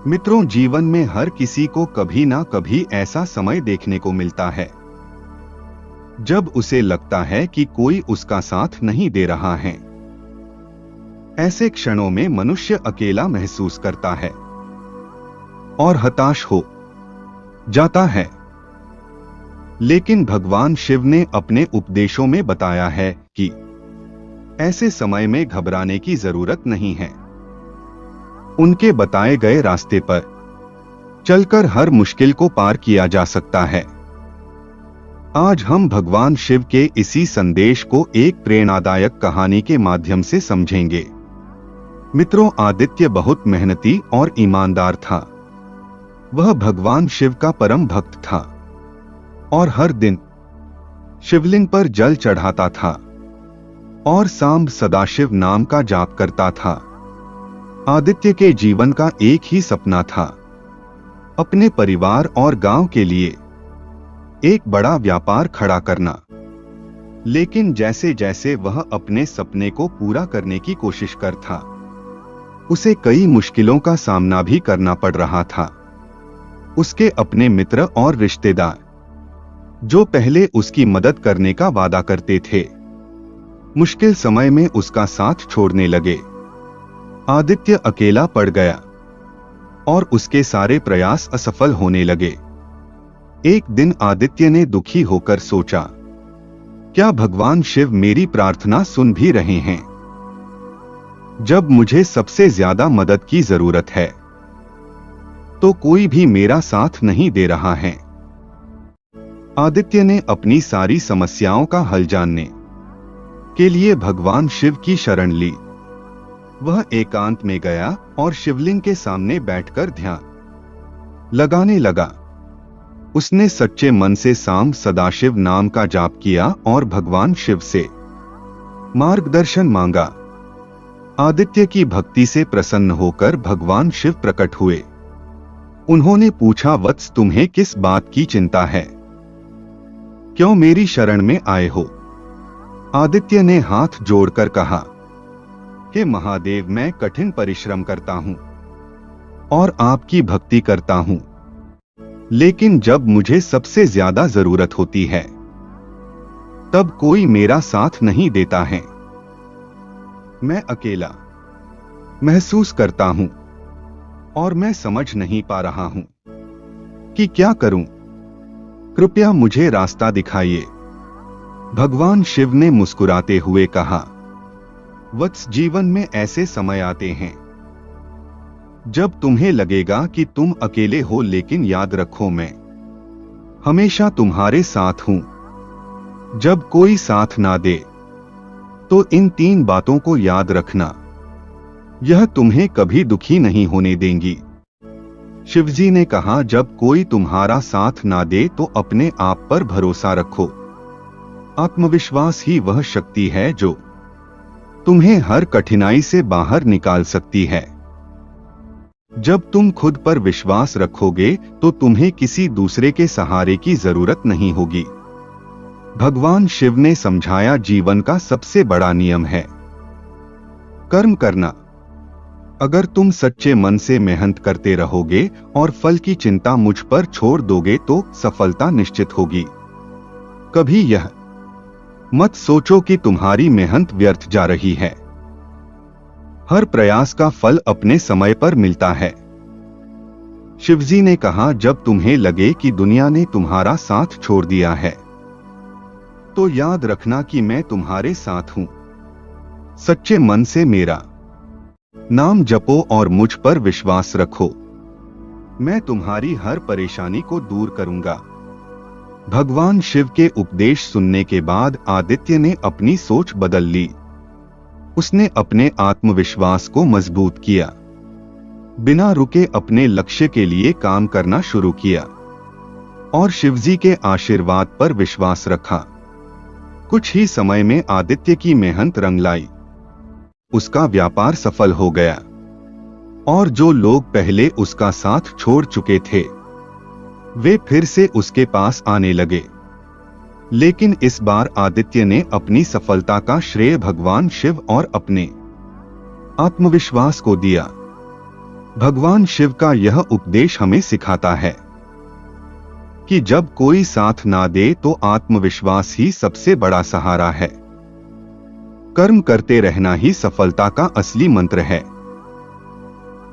मित्रों, जीवन में हर किसी को कभी ना कभी ऐसा समय देखने को मिलता है जब उसे लगता है कि कोई उसका साथ नहीं दे रहा है। ऐसे क्षणों में मनुष्य अकेला महसूस करता है और हताश हो जाता है। लेकिन भगवान शिव ने अपने उपदेशों में बताया है कि ऐसे समय में घबराने की जरूरत नहीं है। उनके बताए गए रास्ते पर चलकर हर मुश्किल को पार किया जा सकता है। आज हम भगवान शिव के इसी संदेश को एक प्रेरणादायक कहानी के माध्यम से समझेंगे। मित्रों, आदित्य बहुत मेहनती और ईमानदार था। वह भगवान शिव का परम भक्त था और हर दिन शिवलिंग पर जल चढ़ाता था और सांब सदाशिव नाम का जाप करता था। आदित्य के जीवन का एक ही सपना था, अपने परिवार और गांव के लिए एक बड़ा व्यापार खड़ा करना। लेकिन जैसे जैसे वह अपने सपने को पूरा करने की कोशिश करता, उसे कई मुश्किलों का सामना भी करना पड़ रहा था। उसके अपने मित्र और रिश्तेदार, जो पहले उसकी मदद करने का वादा करते थे, मुश्किल समय में उसका साथ छोड़ने लगे। आदित्य अकेला पड़ गया और उसके सारे प्रयास असफल होने लगे। एक दिन आदित्य ने दुखी होकर सोचा, क्या भगवान शिव मेरी प्रार्थना सुन भी रहे हैं जब मुझे सबसे ज्यादा मदद की जरूरत है? तो कोई भी मेरा साथ नहीं दे रहा है। आदित्य ने अपनी सारी समस्याओं का हल जानने के लिए भगवान शिव की शरण ली। वह एकांत में गया और शिवलिंग के सामने बैठकर ध्यान लगाने लगा। उसने सच्चे मन से सांब सदाशिव नाम का जाप किया और भगवान शिव से मार्गदर्शन मांगा। आदित्य की भक्ति से प्रसन्न होकर भगवान शिव प्रकट हुए। उन्होंने पूछा, वत्स, तुम्हें किस बात की चिंता है? क्यों मेरी शरण में आए हो? आदित्य ने हाथ जोड़कर कहा कि महादेव, मैं कठिन परिश्रम करता हूं और आपकी भक्ति करता हूं, लेकिन जब मुझे सबसे ज्यादा जरूरत होती है तब कोई मेरा साथ नहीं देता है। मैं अकेला महसूस करता हूं और मैं समझ नहीं पा रहा हूं कि क्या करूं। कृपया मुझे रास्ता दिखाइए। भगवान शिव ने मुस्कुराते हुए कहा, वत्स, जीवन में ऐसे समय आते हैं जब तुम्हें लगेगा कि तुम अकेले हो, लेकिन याद रखो, मैं हमेशा तुम्हारे साथ हूं। जब कोई साथ ना दे तो इन 3 बातों को याद रखना, यह तुम्हें कभी दुखी नहीं होने देंगी। शिवजी ने कहा, जब कोई तुम्हारा साथ ना दे तो अपने आप पर भरोसा रखो। आत्मविश्वास ही वह शक्ति है जो तुम्हें हर कठिनाई से बाहर निकाल सकती है। जब तुम खुद पर विश्वास रखोगे तो तुम्हें किसी दूसरे के सहारे की जरूरत नहीं होगी। भगवान शिव ने समझाया, जीवन का सबसे बड़ा नियम है कर्म करना। अगर तुम सच्चे मन से मेहनत करते रहोगे और फल की चिंता मुझ पर छोड़ दोगे तो सफलता निश्चित होगी। कभी यह मत सोचो कि तुम्हारी मेहनत व्यर्थ जा रही है। हर प्रयास का फल अपने समय पर मिलता है। शिवजी ने कहा, जब तुम्हें लगे कि दुनिया ने तुम्हारा साथ छोड़ दिया है तो याद रखना कि मैं तुम्हारे साथ हूं। सच्चे मन से मेरा नाम जपो और मुझ पर विश्वास रखो। मैं तुम्हारी हर परेशानी को दूर करूंगा। भगवान शिव के उपदेश सुनने के बाद आदित्य ने अपनी सोच बदल ली। उसने अपने आत्मविश्वास को मजबूत किया, बिना रुके अपने लक्ष्य के लिए काम करना शुरू किया और शिवजी के आशीर्वाद पर विश्वास रखा। कुछ ही समय में आदित्य की मेहनत रंग लाई। उसका व्यापार सफल हो गया और जो लोग पहले उसका साथ छोड़ चुके थे वे फिर से उसके पास आने लगे। लेकिन इस बार आदित्य ने अपनी सफलता का श्रेय भगवान शिव और अपने आत्मविश्वास को दिया। भगवान शिव का यह उपदेश हमें सिखाता है कि जब कोई साथ ना दे तो आत्मविश्वास ही सबसे बड़ा सहारा है। कर्म करते रहना ही सफलता का असली मंत्र है।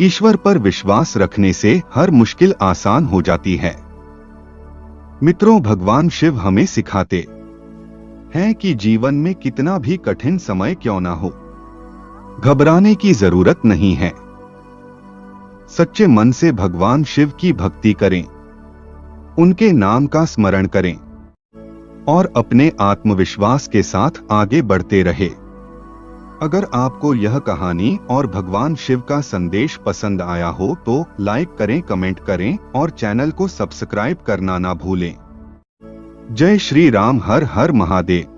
ईश्वर पर विश्वास रखने से हर मुश्किल आसान हो जाती है। मित्रों, भगवान शिव हमें सिखाते हैं कि जीवन में कितना भी कठिन समय क्यों ना हो, घबराने की जरूरत नहीं है। सच्चे मन से भगवान शिव की भक्ति करें, उनके नाम का स्मरण करें और अपने आत्मविश्वास के साथ आगे बढ़ते रहे। अगर आपको यह कहानी और भगवान शिव का संदेश पसंद आया हो तो लाइक करें, कमेंट करें और चैनल को सब्सक्राइब करना ना भूलें। जय श्री राम। हर हर महादेव।